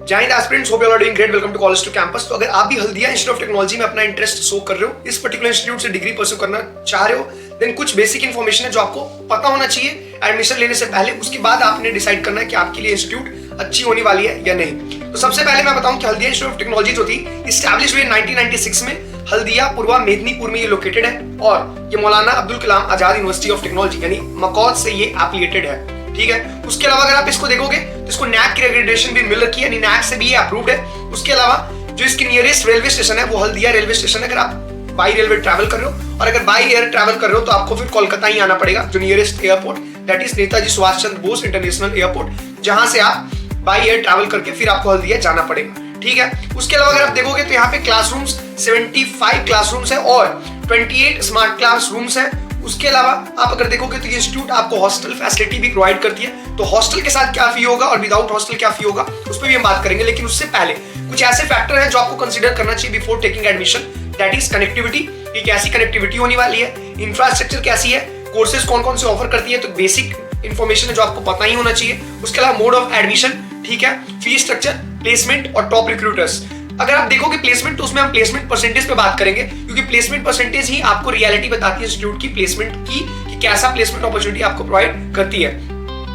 जय हिंद aspirants, hope you are doing great. Welcome to college to campus. तो अगर आप भी हल्दिया इंस्टीट्यूट ऑफ टेक्नोलॉजी में अपना इंटरेस्ट शो कर रहे हो, इस पर्टिकुलर इंस्टीट्यूट से डिग्री परस्यू करना चाह रहे हो, देन कुछ बेसिक इन्फॉर्मेशन है जो आपको पता होना चाहिए एडमिशन लेने से पहले। उसके बाद आपने डिसाइड करना है कि आपके लिए इंस्टीट्यूट अच्छी होने वाली है या नहीं। तो सबसे पहले मैं बताऊं कि हल्दिया इंस्टीट्यूट ऑफ टेक्नोलॉजी जो थी, इस्टेब्लिश हुई 1996 में। हल्दिया पूर्वा मेदिनीपुर में ये लोकेटेड है और ये मौलाना Abdul Kalam Azad university of technology यानी मकौद से ये एफिलिएटेड है। ठीक है, उसके अलावा अगर आप इसको देखोगे तो इसको नैक की एक्रेडिटेशन भी मिल रखी है, यानी नैक से भी ये अप्रूव्ड है। उसके अलावा जो इसकी नियरेस्ट रेलवे स्टेशन है वो हल्दिया रेलवे स्टेशन है। अगर आप बाई रेलवे ट्रैवल कर रहे हो और अगर बाई एयर ट्रैवल कर रहे हो तो आपको फिर कोलकाता ही आना पड़ेगा, जो nearest airport that is Netaji Subhash Chandra Bose international airport, जहां से आप बाई एयर ट्रैवल करके फिर आपको हल्दिया जाना पड़ेगा। ठीक है, उसके अलावा अगर आप देखोगे तो यहाँ पे क्लासरूम्स 75 क्लासरूम्स है और 28 स्मार्ट क्लासरूम्स है। उसके अलावा आप अगर देखोगे तो ये इंस्टीट्यूट आपको हॉस्टल फैसिलिटी भी प्रोवाइड करती है। तो हॉस्टल के साथ क्या फी होगा और विदाउट हॉस्टल क्या फी होगा उस पर भी हम बात करेंगे, लेकिन उससे पहले कुछ ऐसे फैक्टर हैं जो आपको कंसीडर करना चाहिए before taking admission. That is connectivity, कि कैसी कनेक्टिविटी होने वाली है, इंफ्रास्ट्रक्चर कैसी है, कोर्सेज कौन कौन से ऑफर करती है, तो बेसिक इंफॉर्मेशन है जो आपको पता ही होना चाहिए। उसके अलावा मोड ऑफ एडमिशन, ठीक है, फीस स्ट्रक्चर, प्लेसमेंट और टॉप रिक्रूटर्स। अगर आप देखोगे प्लेसमेंट तो उसमें हम प्लेसमेंट परसेंटेज पे बात करेंगे, क्योंकि प्लेसमेंट परसेंटेज ही आपको रियलिटी बताती है इंस्टीट्यूट की प्लेसमेंट की, कि कैसा प्लेसमेंट अपॉर्चुनिटी आपको प्रोवाइड करती है।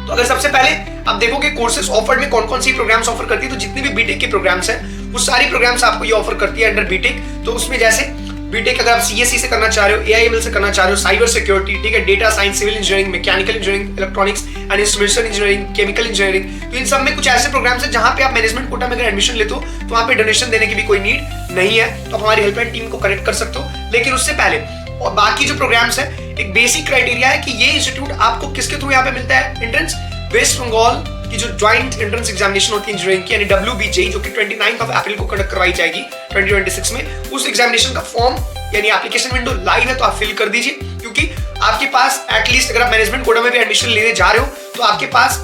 तो अगर सबसे पहले आप देखोगे कोर्सेज ऑफर्ड में कौन कौन सी प्रोग्राम्स ऑफर करती है, तो जितने भी बीटेक के प्रोग्राम्स हैं वो सारी प्रोग्राम्स आपको ये ऑफर करती है अंडर बीटेक। तो उसमें जैसे बीटेक अगर आप सीएससी से करना चाह रहे हो, एआईएमएल से करना चाह रहे हो, साइबर सिक्योरिटी, ठीक है, data science, civil engineering, mechanical engineering, electronics and instrumentation engineering, chemical engineering, तो इन सब में कुछ ऐसे प्रोग्राम्स हैं जहां पे आप मैनेजमेंट कोटा में अगर एडमिशन लेते हो तो वहां पे डोनेशन देने की भी कोई नीड नहीं है। तो आप हमारी हेल्पलाइन टीम को कनेक्ट कर सकते हो। लेकिन उससे पहले और बाकी जो प्रोग्राम्स है, एक बेसिक क्राइटेरिया है कि ये इंस्टीट्यूट आपको किसके थ्रू यहाँ पे मिलता है एंट्रेंस। वेस्ट बंगाल की जो ज्वाइंट एंट्रेंस एग्जामिनेशन होती है इंजीनियरिंग की, यानी WBJEE, जो कि 29 अप्रैल को कंडक्ट करवाई जाएगी 2026 में, उस एग्जामिनेशन का फॉर्म यानी एप्लीकेशन विंडो लाइव है, तो आप फिल कर दीजिए। क्योंकि आपके पास एटलीस्ट अगर आप मैनेजमेंट कोटा में भी एडमिशन लेने जा रहे हो तो आपके पास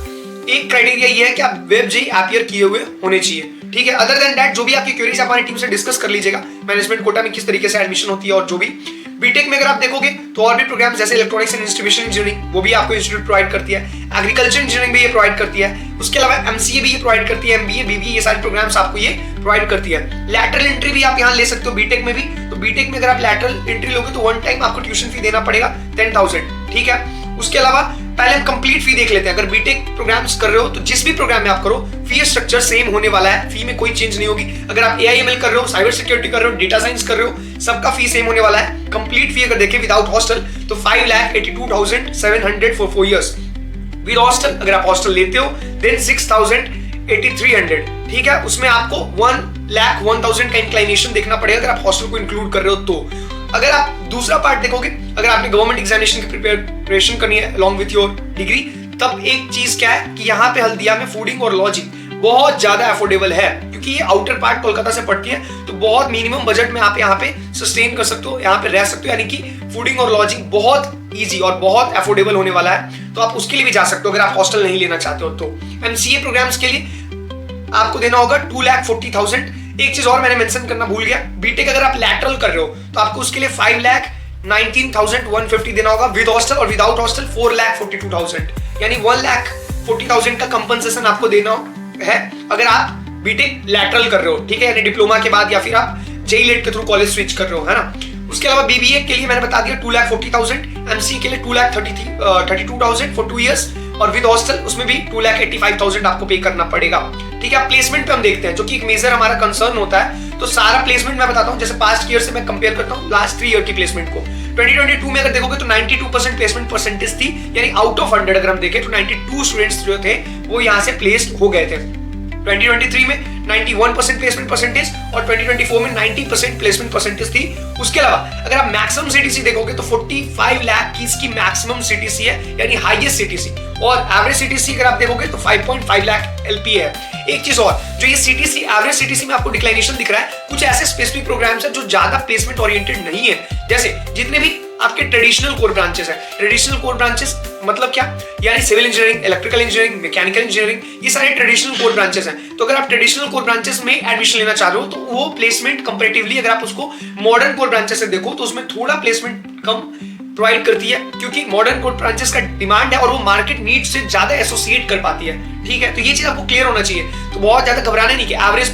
एक क्राइटेरिया ये है कि आप WebJEE एपियर किए हुए होने चाहिए। ठीक है, अदर देन दैट जो भी आपकी क्वेरीज हमारी टीम से डिस्कस कर लीजिएगा, मैनेजमेंट कोटा में किस तरीके से एडमिशन होती है और जो भी बीटेक में अगर आप देखोगे तो और भी प्रोग्राम जैसे इलेक्ट्रॉनिक्स एंड इंस्ट्रूमेंटेशन इंजीनियरिंग वो भी आपको इंस्टीट्यूट प्रोवाइड करती है, एग्रीकल्चर इंजीनियरिंग भी ये प्रोवाइड करती है। उसके अलावा एमसीए भी ये प्रोवाइड करती है, एमबीए, बीबीए, ये सारे प्रोग्राम्स आपको ये प्रोवाइड करती है। लैटरल एंट्री भी आप यहाँ ले सकते हो बीटेक में भी। तो बीटेक में अगर आप लैटरल एंट्री लोगे तो वन टाइम आपको ट्यूशन फी देना पड़ेगा 10,000। ठीक है, उसके अलावा पहले हम कंप्लीट फी देख लेते हैं। अगर बीटेक प्रोग्राम्स कर रहे हो तो जिस भी प्रोग्राम में आप करो फी स्ट्रक्चर सेम होने वाला है, फी में कोई चेंज नहीं होगी। अगर आप एआईएमएल कर रहे हो, साइबर सिक्योरिटी कर रहे हो, डेटा साइंस कर रहे हो, सबका फी सेम होने वाला है। कंप्लीट फी अगर देखें विदाउट हॉस्टल तो 5,82,700 फॉर 4 इयर्स। विद हॉस्टल अगर आप हॉस्टल लेते हो देन 6,8300। ठीक है, उसमें आपको 1,01,000 का इंक्लाइनेशन देखना पड़ेगा अगर आप हॉस्टल को इंक्लूड कर रहे हो तो। अगर आप दूसरा पार्ट देखोगे, अगर आपने गवर्नमेंट एग्जामिनेशन की प्रिपरेशन करनी है अलॉन्ग विथ योर डिग्री, तब एक चीज क्या है कि यहाँ पे हल्दिया में फूडिंग और लॉजिंग बहुत ज्यादा अफोर्डेबल है, क्योंकि ये आउटर पार्ट कोलकाता से पड़ती है। तो बहुत मिनिमम बजट में आप यहाँ पे सस्टेन कर सकते हो, यहाँ पे रह सकते हो, यानी कि फूडिंग और लॉजिंग बहुत इजी और बहुत अफोर्डेबल होने वाला है। तो आप उसके लिए भी जा सकते हो अगर आप हॉस्टल नहीं लेना चाहते हो तो। एमसीए प्रोग्राम्स के लिए आपको देना होगा 2,40,000। एक चीज और मैंने मेंशन करना भूल गया, बीटेक अगर आप लैटरल कर रहे हो तो आपको उसके लिए 5,19,150 देना होगा विद हॉस्टल, और विदाउट हॉस्टल 4,42,000, यानी 1,40,000 का कंपनसेशन आपको देना है अगर आप बीटेक लैटरल कर रहे हो। ठीक है, यानी डिप्लोमा के बाद या फिर आप जेईई लेट के थ्रू कॉलेज स्विच कर रहे हो, है ना। उसके अलावा बीबीए के लिए मैंने बता दिया 2,40,000, एमसीए के लिए 2,32,000 फॉर 2 इयर्स, और विद हॉस्टल उसमें भी 2,85,000 आपको पे करना पड़ेगा। ठीक है, प्लेसमेंट पे हम देखते हैं, जो कि एक मेजर हमारा कंसर्न होता है। तो सारा प्लेसमेंट मैं बताता हूं, जैसे पास्ट ईयर से मैं कंपेयर करता हूं लास्ट 3 ईयर की प्लेसमेंट को। 2022 में अगर देखोगे तो 92% प्लेसमेंट परसेंटेज थी, यानी आउट ऑफ 100 अगर हम देखें तो 92 स्टूडेंट्स जो थे वो यहाँ से प्लेस्ड हो गए थे। 2023 में 91% प्लेसमेंट परसेंटेज और 2024 में 90% प्लेसमेंट परसेंटेज थी। उसके अलावा अगर आप मैक्सिमम सीटीसी देखोगे तो 45 लाख की इसकी मैक्सिमम सीटीसी है, यानी हाईएस्ट सीटीसी, और एवरेज सीटीसी अगर आप देखोगे तो 5.5 लाख एलपी है। एक चीज और, जो ये सीटीसी एवरेज सीटीसी में आपको डिक्लाइनेशन दिख रहा है, कुछ ऐसे स्पेसिफिक प्रोग्राम्स हैं जो ज्यादा प्लेसमेंट ओरिएंटेड नहीं है, जैसे जितने भी आपके ट्रेडिशनल कोर ब्रांचेस हैं। ट्रेडिशनल कोर ब्रांचेस मतलब क्या, यानी civil engineering, electrical engineering, mechanical engineering, ये सारे ट्रेडिशनल कोर ब्रांचेस हैं। तो अगर आप ट्रेडिशनल कोर ब्रांचेस में एडमिशन लेना चाह रहे हो तो वो प्लेसमेंट कंपैरेटिवली अगर आप उसको मॉडर्न कोर ब्रांचेस से देखो तो उसमें थोड़ा प्लेसमेंट कम प्रोवाइड करती है, क्योंकि मॉडर्न कोड ब्रांचेस का डिमांड है और वो मार्केट नीड से ज्यादा एसोसिएट कर पाती है। ठीक है, तो ये चीज आपको क्लियर होना चाहिए। तो बहुत ज्यादा घबराने नहीं कि एवरेज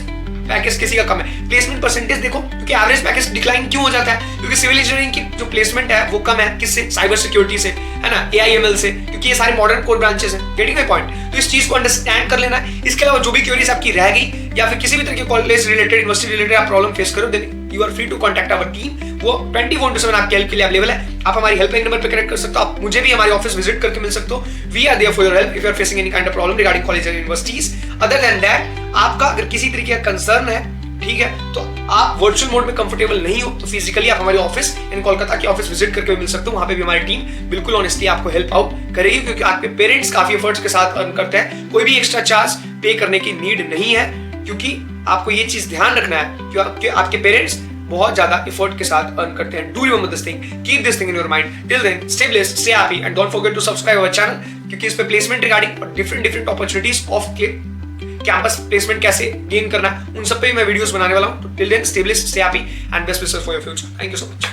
पैकेज किसी का कम है। प्लेसमेंट परसेंटेज देखो, क्योंकि एवरेज पैकेज डिक्लाइन क्यों हो जाता है, क्योंकि सिविल इंजीनियरिंग की जो प्लेसमेंट है वो कम है। किससे? साइबर सिक्योरिटी से, है ना, AIML से, क्योंकि ये सारे मॉडर्न कोर ब्रांचेस हैं। Getting my point? तो इस चीज को अंडरस्टैंड कर लेना है। इसके अलावा जो भी क्वेरीज आपकी रह गई या फिर किसी भी तरह के कॉलेज रिलेटेड, यूनिवर्सिटी रिलेटेड आप प्रॉब्लम फेस करो, then you are free to contact our team. वो 24/7 आपके हेल्प के लिए अवेलेबल है। आप हमारी हेल्पलाइन नंबर पे कनेक्ट कर सकते हो, आप मुझे भी हमारे ऑफिस विजिट करके मिल सकते हो। We are there for your help if you are facing any kind of problem regarding college and universities. Other than that, आपका अगर किसी तरीके का कंसर्न है, ठीक है, तो आप वर्चुअल मोड में कंफर्टेबल नहीं हो तो फिजिकली आप हमारे ऑफिस इन कोलकाता के ऑफिस विजिट करके मिल सकते हो। वहां पे भी हमारी टीम बिल्कुल ऑनेस्टली आपको हेल्प आउट करेगी, क्योंकि आपके पेरेंट्स काफी एफर्ट्स के साथ अर्न करते हैं। कोई भी एक्स्ट्रा चार्ज पे करने की नीड नहीं है, क्योंकि आपको ये चीज ध्यान रखना है कि आपके पेरेंट्स बहुत ज्यादा एफर्ट के साथ अर्न करते हैं। Do remember this thing, keep this thing in your mind. Till then, stay blessed, stay happy and don't forget to subscribe our channel, क्योंकि इस पे placement regarding different opportunities of campus placement कैसे gain करना, उन सब पे मैं videos बनाने वाला हूं। तो till then, stay blessed, stay happy and best wishes for your future. Thank you so much.